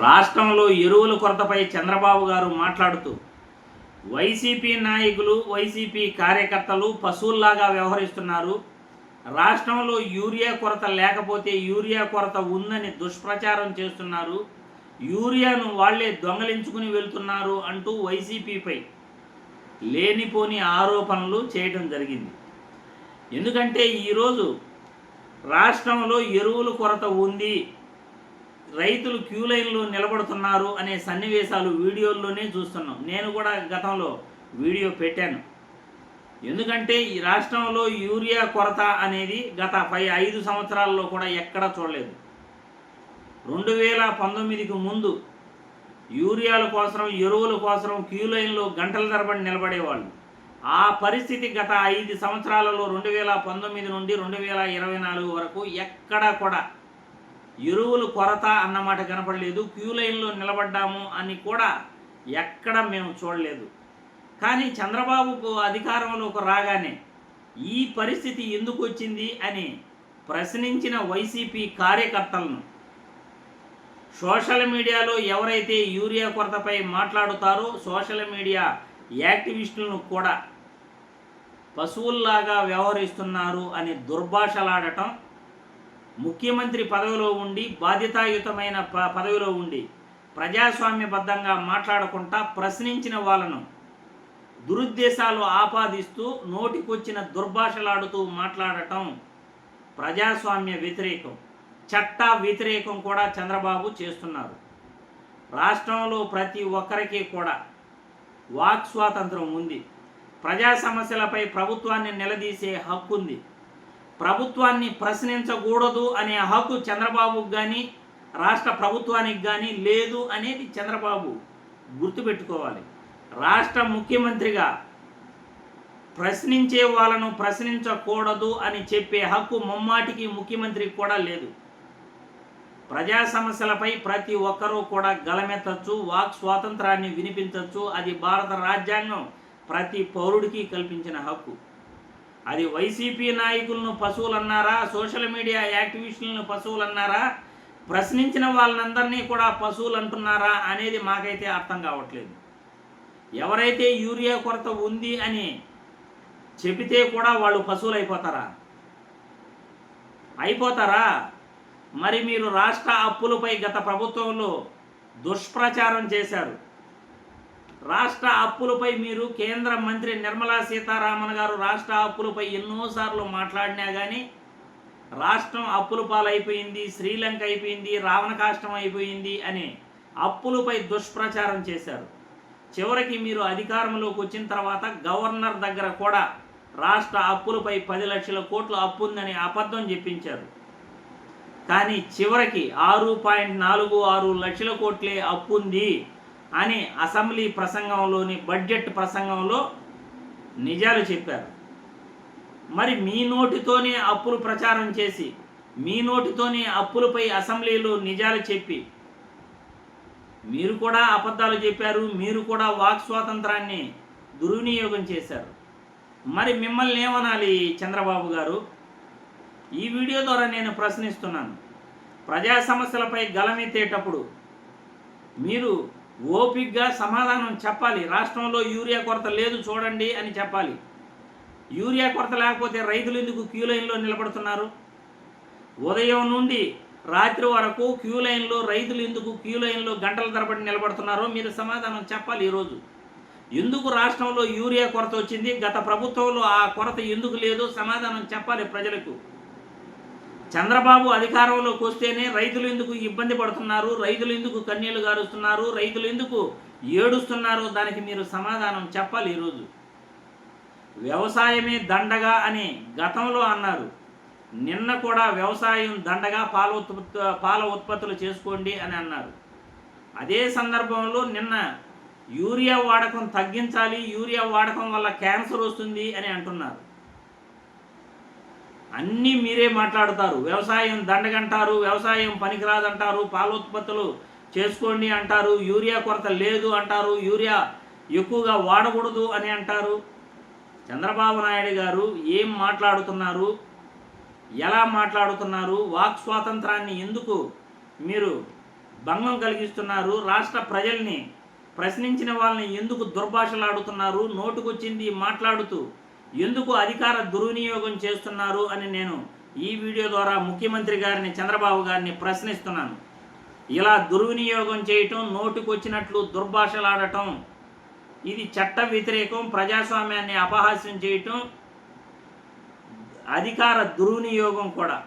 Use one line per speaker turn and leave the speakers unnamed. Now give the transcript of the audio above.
రాష్ట్రంలో ఎరువుల కొరతపై చంద్రబాబు గారు మాట్లాడుతూ వైసీపీ నాయకులు వైసీపీ కార్యకర్తలు పశువుల్లాగా వ్యవహరిస్తున్నారు. రాష్ట్రంలో యూరియా కొరత లేకపోతే యూరియా కొరత ఉందని దుష్ప్రచారం చేస్తున్నారు. యూరియాను వాళ్లే దొంగలించుకుని వెళ్తున్నారు అంటూ వైసీపీపై లేనిపోని ఆరోపణలు చేయడం జరిగింది. ఎందుకంటే ఈరోజు రాష్ట్రంలో ఎరువుల కొరత ఉంది, రైతులు క్యూ లైన్లో నిలబడుతున్నారు అనే సన్నివేశాలు వీడియోల్లోనే చూస్తున్నాం. నేను కూడా గతంలో వీడియో పెట్టాను. ఎందుకంటే ఈ రాష్ట్రంలో యూరియా కొరత అనేది గత 5 సంవత్సరాల్లో కూడా ఎక్కడా చూడలేదు. 2019కి ముందు యూరియాల కోసం ఎరువుల కోసం క్యూ లైన్లో గంటల తరబడి నిలబడేవాళ్ళు. ఆ పరిస్థితి గత 5 సంవత్సరాలలో 2019 నుండి 2024 వరకు ఎక్కడా కూడా ఎరువులు కొరత అన్నమాట కనపడలేదు. క్యూ లైన్లో నిలబడ్డాము అని కూడా ఎక్కడ మేము చూడలేదు. కానీ చంద్రబాబు అధికారంలోకి రాగానే ఈ పరిస్థితి ఎందుకు వచ్చింది అని ప్రశ్నించిన వైసీపీ కార్యకర్తలను, సోషల్ మీడియాలో ఎవరైతే యూరియా కొరతపై మాట్లాడుతారో సోషల్ మీడియా యాక్టివిస్టులను కూడా పశువుల్లాగా వ్యవహరిస్తున్నారు అని దుర్భాషలాడటం, ముఖ్యమంత్రి పదవిలో ఉండి బాధ్యతాయుతమైన పదవిలో ఉండి ప్రజాస్వామ్యబద్ధంగా మాట్లాడకుండా ప్రశ్నించిన వాళ్ళను దురుద్దేశాలు ఆపాదిస్తూ నోటికొచ్చిన దుర్భాషలాడుతూ మాట్లాడటం ప్రజాస్వామ్య వ్యతిరేకం, చట్ట వ్యతిరేకం కూడా చంద్రబాబు చేస్తున్నారు. రాష్ట్రంలో ప్రతి ఒక్కరికి కూడా వాక్ స్వాతంత్రం ఉంది. ప్రజా సమస్యలపై ప్రభుత్వాన్ని నిలదీసే హక్కు ఉంది. ప్రభుత్వాన్ని ప్రశ్నించకూడదు అనే హక్కు చంద్రబాబుకు కానీ రాష్ట్ర ప్రభుత్వానికి కానీ లేదు అనేది చంద్రబాబు గుర్తుపెట్టుకోవాలి. రాష్ట్ర ముఖ్యమంత్రిగా ప్రశ్నించే వాళ్ళను ప్రశ్నించకూడదు అని చెప్పే హక్కు ముమ్మాటికి ముఖ్యమంత్రికి కూడా లేదు. ప్రజా సమస్యలపై ప్రతి ఒక్కరూ కూడా గలమెత్తచ్చు, వాక్ స్వాతంత్రాన్ని వినిపించవచ్చు. అది భారత రాజ్యాంగం ప్రతి పౌరుడికి కల్పించిన హక్కు. అది వైసీపీ నాయకులను పశువులు అన్నారా, సోషల్ మీడియా యాక్టివిస్టులను పశువులు అన్నారా, ప్రశ్నించిన వాళ్ళందరినీ కూడా పశువులు అంటున్నారా అనేది మాకైతే అర్థం కావట్లేదు. ఎవరైతే యూరియా కొరత ఉంది అని చెబితే కూడా వాళ్ళు పశువులు అయిపోతారా? మరి మీరు రాష్ట్ర అప్పులపై గత ప్రభుత్వంలో దుష్ప్రచారం చేశారు. రాష్ట్ర అప్పులపై మీరు కేంద్ర మంత్రి నిర్మలా సీతారామన్ గారు రాష్ట్ర అప్పులపై ఎన్నోసార్లు మాట్లాడినా కానీ రాష్ట్రం అప్పుల పాలైపోయింది, శ్రీలంక అయిపోయింది, రావణ కాష్టం అయిపోయింది అని అప్పులపై దుష్ప్రచారం చేశారు. చివరికి మీరు అధికారంలోకి వచ్చిన తర్వాత గవర్నర్ దగ్గర కూడా రాష్ట్ర అప్పులపై 10 లక్షల కోట్లు అప్పు ఉందని అబద్ధం చెప్పించారు. కానీ చివరికి 6.46 లక్షల కోట్లే అప్పు ఉంది అని అసెంబ్లీ ప్రసంగంలోని బడ్జెట్ ప్రసంగంలో నిజాలు చెప్పారు. మరి మీ నోటితోనే అప్పులు ప్రచారం చేసి, మీ నోటితోనే అప్పులపై అసెంబ్లీలో నిజాలు చెప్పి మీరు కూడా అబద్ధాలు చెప్పారు. మీరు కూడా వాక్ స్వాతంత్రాన్ని దుర్వినియోగం చేశారు. మరి మిమ్మల్ని ఏమనాలి చంద్రబాబు గారు? ఈ వీడియో ద్వారా నేను ప్రశ్నిస్తున్నాను. ప్రజా సమస్యలపై గలమెత్తేటప్పుడు మీరు ఓపికగా సమాధానం చెప్పాలి. రాష్ట్రంలో యూరియా కొరత లేదు చూడండి అని చెప్పాలి. యూరియా కొరత లేకపోతే రైతులు ఎందుకు క్యూ లైన్లో నిలబడుతున్నారు? ఉదయం నుండి రాత్రి వరకు క్యూ లైన్లో రైతులు ఎందుకు క్యూ లైన్లో గంటల తరబడి నిలబడుతున్నారో మీరు సమాధానం చెప్పాలి. ఈరోజు ఎందుకు రాష్ట్రంలో యూరియా కొరత వచ్చింది, గత ప్రభుత్వంలో ఆ కొరత ఎందుకు లేదు సమాధానం చెప్పాలి ప్రజలకు. చంద్రబాబు అధికారంలోకి వస్తేనే రైతులు ఎందుకు ఇబ్బంది పడుతున్నారు, రైతులు ఎందుకు కన్నీళ్లు గారుస్తున్నారు, రైతులు ఎందుకు ఏడుస్తున్నారు, దానికి మీరు సమాధానం చెప్పాలి. ఈరోజు వ్యవసాయమే దండగా అని గతంలో అన్నారు. నిన్న కూడా వ్యవసాయం దండగా పాల ఉత్పత్తులు చేసుకోండి అని అన్నారు. అదే సందర్భంలో నిన్న యూరియా వాడకం తగ్గించాలి, యూరియా వాడకం వల్ల క్యాన్సర్ వస్తుంది అని అంటున్నారు. అన్నీ మీరే మాట్లాడతారు. వ్యవసాయం దండగంటారు, వ్యవసాయం పనికిరాదంటారు, పాల ఉత్పత్తులు చేసుకోండి అంటారు, యూరియా కొరత లేదు అంటారు, యూరియా ఎక్కువగా వాడకూడదు అని అంటారు. చంద్రబాబు నాయుడు గారు ఏం మాట్లాడుతున్నారు, ఎలా మాట్లాడుతున్నారు? వాక్ స్వాతంత్రాన్ని ఎందుకు మీరు భంగం కలిగిస్తున్నారు. రాష్ట్ర ప్రజల్ని ప్రశ్నించిన వాళ్ళని ఎందుకు దుర్భాషలాడుతున్నారు, నోటుకొచ్చింది మాట్లాడుతూ ఎందుకు అధికార దుర్వినియోగం చేస్తున్నారు అని నేను ఈ వీడియో ద్వారా ముఖ్యమంత్రి గారిని, చంద్రబాబు గారిని ప్రశ్నిస్తున్నాను. ఇలా దుర్వినియోగం చేయటం, నోటుకొచ్చినట్లు దుర్భాషలాడటం ఇది చట్ట వ్యతిరేకం. ప్రజాస్వామ్యాన్ని అపహాస్యం చేయటం, అధికార దుర్వినియోగం కూడా.